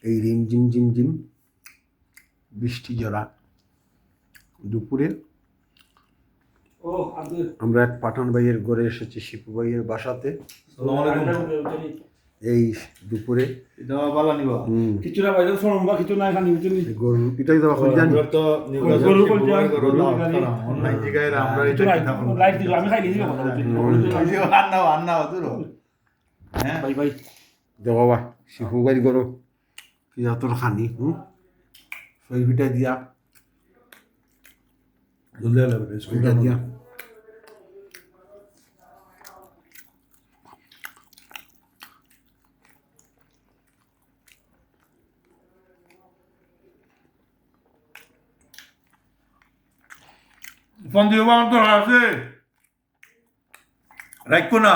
এই রিমঝিম ঝিমঝিম বৃষ্টি জড়া দুপুরে আমরা এক পাঠান ভাইয়ের ঘরে এসেছি, শিপু ভাইয়ের বাসাতে। এই দুপুরে গরু পিটাই দেওয়া হয় জানি বাবা শিপু ভাইয়ের গরু কি এত খানি শরীর পিটাই দিয়া দিয়া ফোন দিয়ে বাবা তো আছে রাখবো না।